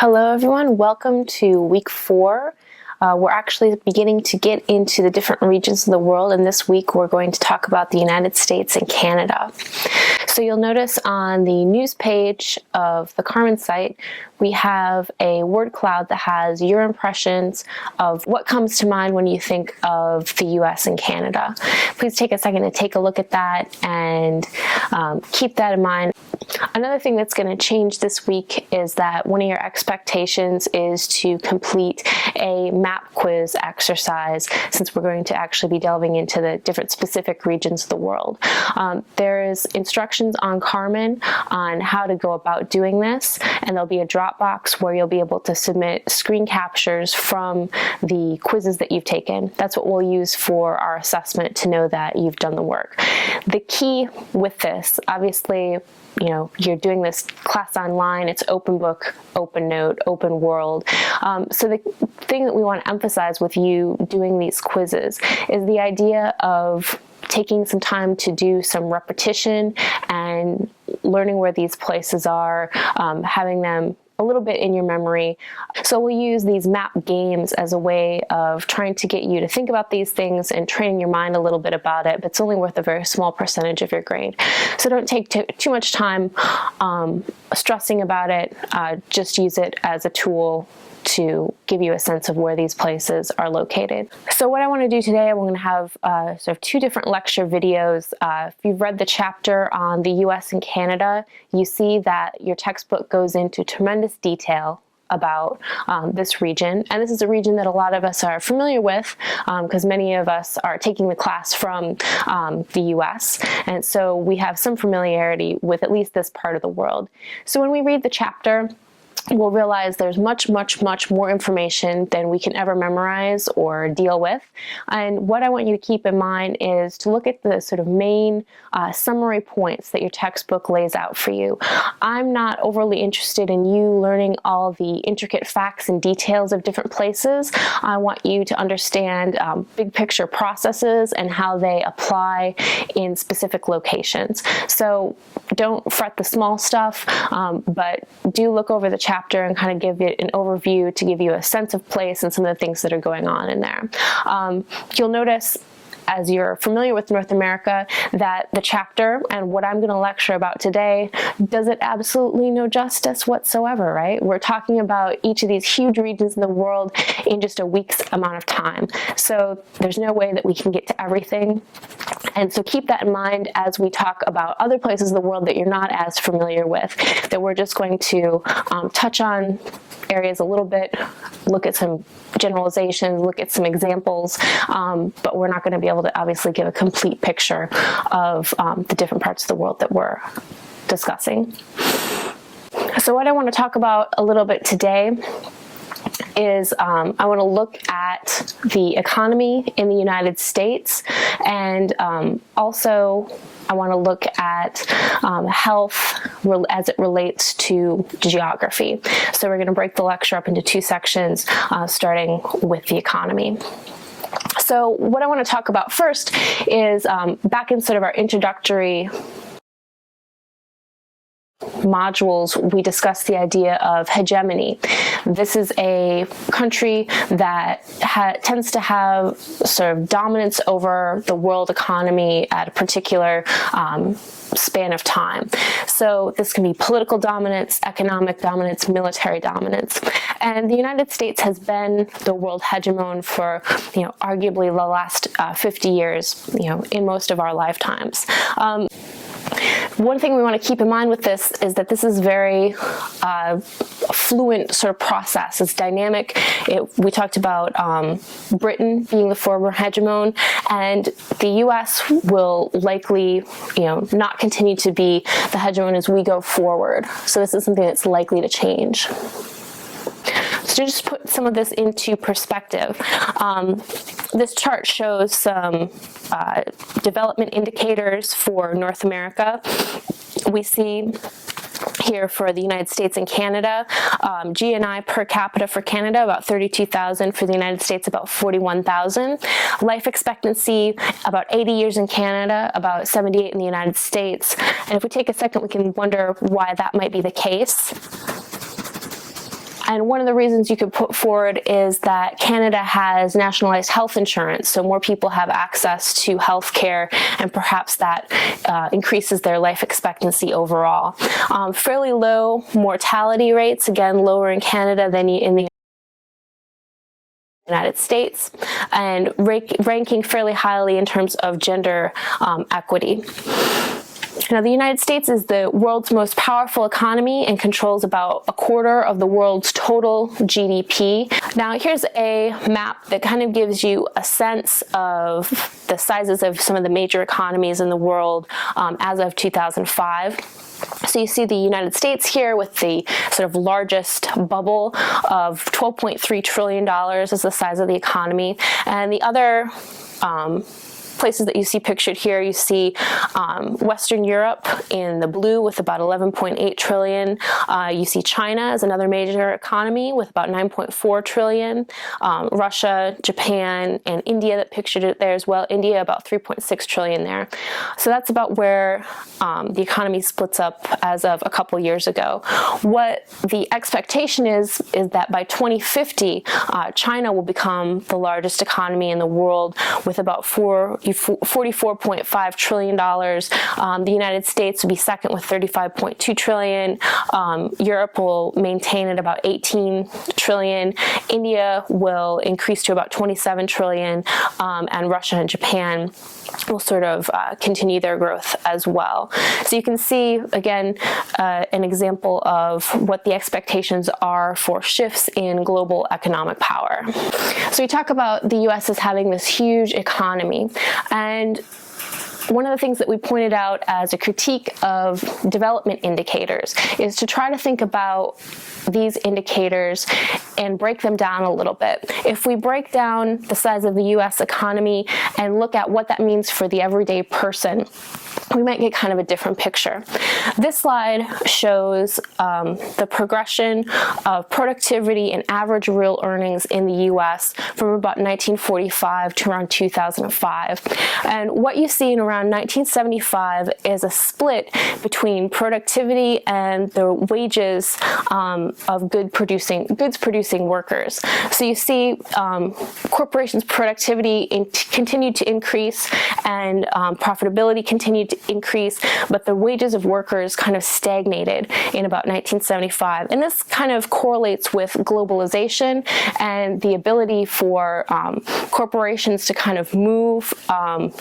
Hello everyone, welcome to week 4. We're actually beginning to get into the different regions of the world, and this week we're going to talk about the United States and Canada. So you'll notice on the news page of the Carmen site, we have a word cloud that has your impressions of what comes to mind when you think of the US and Canada. Please take a second to take a look at that and keep that in mind. Another thing that's going to change this week is that one of your expectations is to complete a map quiz exercise, since we're going to actually be delving into the different specific regions of the world. There's instructions on Carmen on how to go about doing this, and there'll be a Dropbox where you'll be able to submit screen captures from the quizzes that you've taken. That's what we'll use for our assessment to know that you've done the work. The key with this, obviously, you're doing this class online, it's open book, open note, open world. So the thing that we want to emphasize with you doing these quizzes is the idea of taking some time to do some repetition and learning where these places are, having them a little bit in your memory. So we'll use these map games as a way of trying to get you to think about these things and training your mind a little bit about it, but it's only worth a very small percentage of your grade. So don't take too much time stressing about it. Just use it as a tool to give you a sense of where these places are located. So what I want to do today, we're going to have sort of 2 different lecture videos. If you've read the chapter on the US and Canada, you see that your textbook goes into tremendous detail about this region. And this is a region that a lot of us are familiar with because many of us are taking the class from the US. And so we have some familiarity with at least this part of the world. So when we read the chapter, we'll realize there's much more information than we can ever memorize or deal with. And what I want you to keep in mind is to look at the sort of main summary points that your textbook lays out for you. I'm not overly interested in you learning all the intricate facts and details of different places. I want you to understand big picture processes and how they apply in specific locations. So don't fret the small stuff, but do look over the chapter and kind of give it an overview to give you a sense of place and some of the things that are going on in there. You'll notice, as you're familiar with North America, that the chapter and what I'm going to lecture about today does it absolutely no justice whatsoever, right? We're talking about each of these huge regions in the world in just a week's amount of time. So there's no way that we can get to everything. And so keep that in mind as we talk about other places of the world that you're not as familiar with, that we're just going to touch on areas a little bit, look at some generalizations, look at some examples, but we're not going to be able to obviously give a complete picture of the different parts of the world that we're discussing. So what I want to talk about a little bit today is I want to look at the economy in the United States, and also I want to look at health as it relates to geography. So we're going to break the lecture up into 2 sections, starting with the economy. So what I want to talk about first is back in sort of our introductory modules, we discussed the idea of hegemony. This is a country that tends to have sort of dominance over the world economy at a particular span of time. So this can be political dominance, economic dominance, military dominance. And the United States has been the world hegemon for, arguably the last 50 years, in most of our lifetimes. One thing we want to keep in mind with this is that this is very fluent sort of process. It's dynamic. We talked about Britain being the former hegemon, and the U.S. will likely, not continue to be the hegemon as we go forward. So this is something that's likely to change. So just put some of this into perspective. This chart shows some development indicators for North America. We see here for the United States and Canada, GNI per capita for Canada, about 32,000, for the United States, about 41,000. Life expectancy, about 80 years in Canada, about 78 in the United States. And if we take a second, we can wonder why that might be the case. And one of the reasons you could put forward is that Canada has nationalized health insurance, so more people have access to health care, and perhaps that increases their life expectancy overall. Fairly low mortality rates, again, lower in Canada than in the United States, and ranking fairly highly in terms of gender equity. Now, the United States is the world's most powerful economy and controls about a quarter of the world's total GDP. Now, here's a map that kind of gives you a sense of the sizes of some of the major economies in the world as of 2005. So you see the United States here with the sort of largest bubble of $12.3 trillion is the size of the economy. And the other places that you see pictured here, you see Western Europe in the blue with about 11.8 trillion. You see China as another major economy with about 9.4 trillion. Russia, Japan, and India that pictured it there as well. India about 3.6 trillion there. So that's about where the economy splits up as of a couple years ago. What the expectation is that by 2050, China will become the largest economy in the world with about $44.5 trillion. The United States will be second with $35.2 trillion. Europe will maintain at about 18 trillion. India will increase to about 27 trillion, and Russia and Japan will sort of continue their growth as well. So you can see, again, an example of what the expectations are for shifts in global economic power. So we talk about the US as having this huge economy, and one of the things that we pointed out as a critique of development indicators is to try to think about these indicators and break them down a little bit. If we break down the size of the US economy and look at what that means for the everyday person, we might get kind of a different picture. This slide shows the progression of productivity and average real earnings in the US from about 1945 to around 2005. And what you see in around 1975 is a split between productivity and the wages of goods producing workers. So you see corporations' productivity continued to increase, and profitability continued to increase, but the wages of workers kind of stagnated in about 1975. And this kind of correlates with globalization and the ability for corporations to kind of move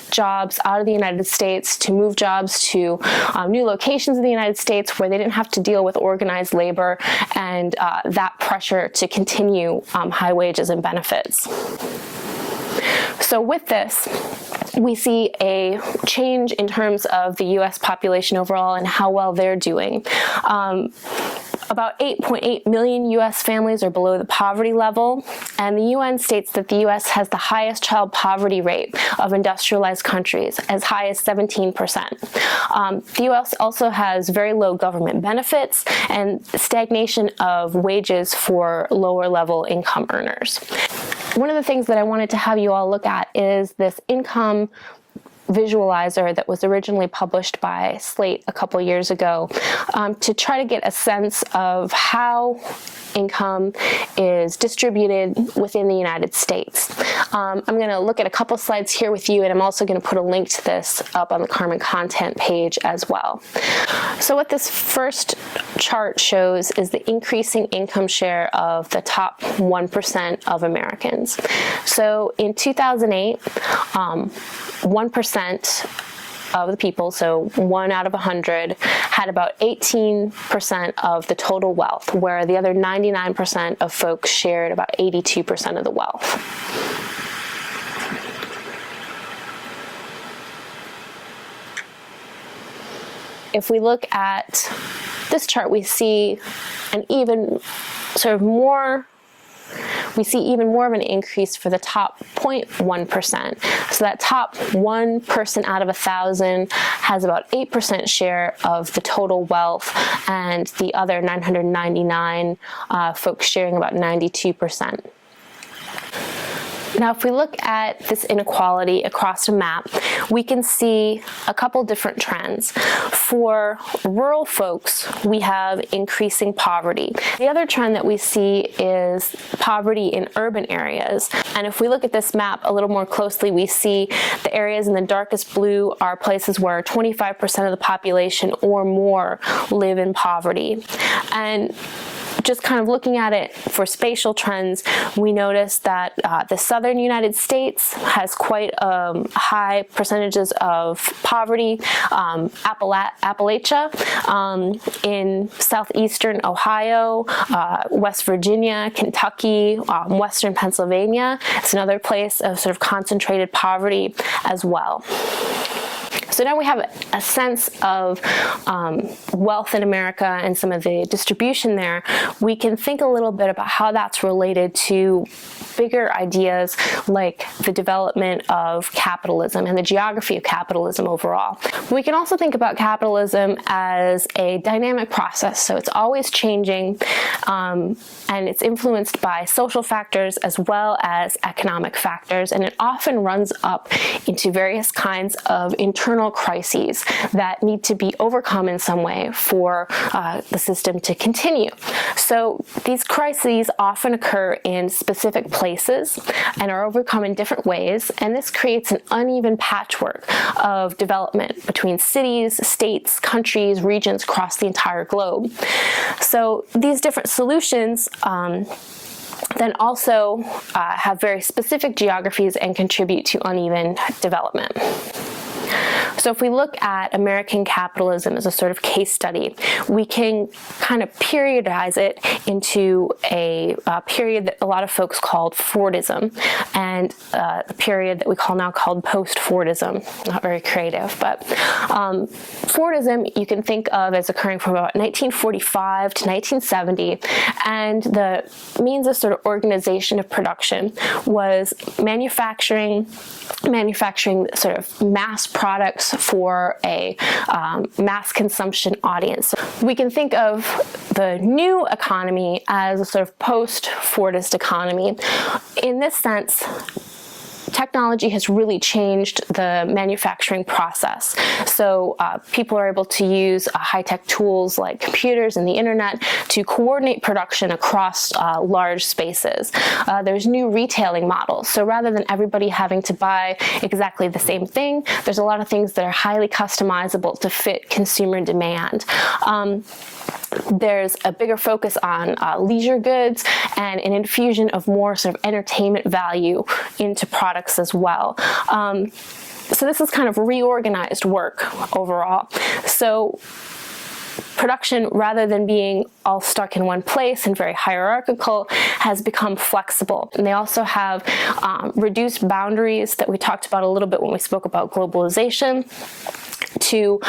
jobs out of the United States, to move jobs to new locations in the United States where they didn't have to deal with organized labor and that pressure to continue high wages and benefits. So with this, we see a change in terms of the U.S. population overall and how well they're doing. About 8.8 million U.S. families are below the poverty level, and the UN states that the U.S. has the highest child poverty rate of industrialized countries, as high as 17%. The U.S. also has very low government benefits and stagnation of wages for lower level income earners. One of the things that I wanted to have you all look at is this income visualizer that was originally published by Slate a couple years ago to try to get a sense of how income is distributed within the United States. I'm going to look at a couple slides here with you, and I'm also going to put a link to this up on the Carmen content page as well. So what this first chart shows is the increasing income share of the top 1% of Americans. So in 2008, 1% of the people, so 1 out of 100, had about 18% of the total wealth, where the other 99% of folks shared about 82% of the wealth. If we look at this chart, we see an even sort of more we see even more of an increase for the top 0.1%. So that top 1 person out of 1,000 has about 8% share of the total wealth, and the other 999 folks sharing about 92%. Now, if we look at this inequality across a map, we can see a couple different trends. For rural folks, we have increasing poverty. The other trend that we see is poverty in urban areas. And if we look at this map a little more closely, we see the areas in the darkest blue are places where 25% of the population or more live in poverty. And just kind of looking at it for spatial trends, we notice that the southern United States has quite high percentages of poverty. Appalachia, in southeastern Ohio, West Virginia, Kentucky, western Pennsylvania, it's another place of sort of concentrated poverty as well. So now we have a sense of wealth in America and some of the distribution there. We can think a little bit about how that's related to bigger ideas like the development of capitalism and the geography of capitalism overall. We can also think about capitalism as a dynamic process. So it's always changing, and it's influenced by social factors as well as economic factors, and it often runs up into various kinds of internal crises that need to be overcome in some way for the system to continue. So these crises often occur in specific places and are overcome in different ways, and this creates an uneven patchwork of development between cities, states, countries, regions across the entire globe. So these different solutions then also have very specific geographies and contribute to uneven development. So if we look at American capitalism as a sort of case study, we can kind of periodize it into a period that a lot of folks called Fordism, and the period that we call now called post-Fordism. Not very creative, but Fordism you can think of as occurring from about 1945 to 1970, and the means of sort of organization of production was manufacturing sort of mass products for a mass consumption audience. We can think of the new economy as a sort of post-Fordist economy. In this sense, technology has really changed the manufacturing process. So people are able to use high-tech tools like computers and the internet to coordinate production across large spaces. There's new retailing models. So rather than everybody having to buy exactly the same thing, there's a lot of things that are highly customizable to fit consumer demand. There's a bigger focus on leisure goods and an infusion of more sort of entertainment value into products as well. So this is kind of reorganized work overall. So production, rather than being all stuck in one place and very hierarchical, has become flexible. And they also have reduced boundaries that we talked about a little bit when we spoke about globalization, to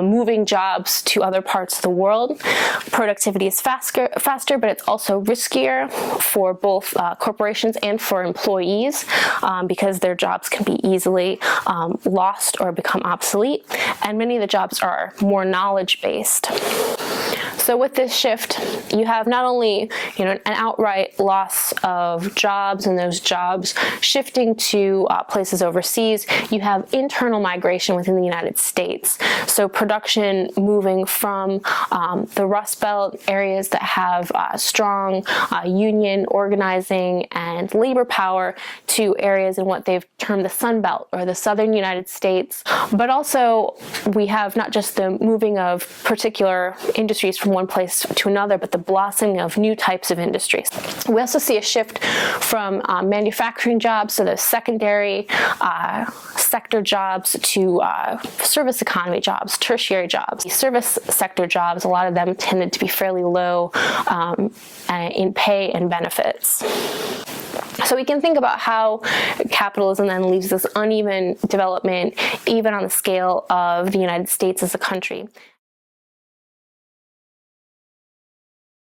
moving jobs to other parts of the world. Productivity is faster, but it's also riskier for both corporations and for employees because their jobs can be easily lost or become obsolete. And many of the jobs are more knowledge-based. So with this shift, you have not only an outright loss of jobs and those jobs shifting to places overseas, you have internal migration within the United States. So production moving from the Rust Belt areas that have strong union organizing and labor power to areas in what they've termed the Sun Belt or the southern United States. But also we have not just the moving of particular industries from one place to another, but the blossoming of new types of industries. We also see a shift from manufacturing jobs, so those secondary sector jobs, to service economy jobs, tertiary jobs. The service sector jobs, a lot of them tended to be fairly low in pay and benefits. So we can think about how capitalism then leaves this uneven development even on the scale of the United States as a country.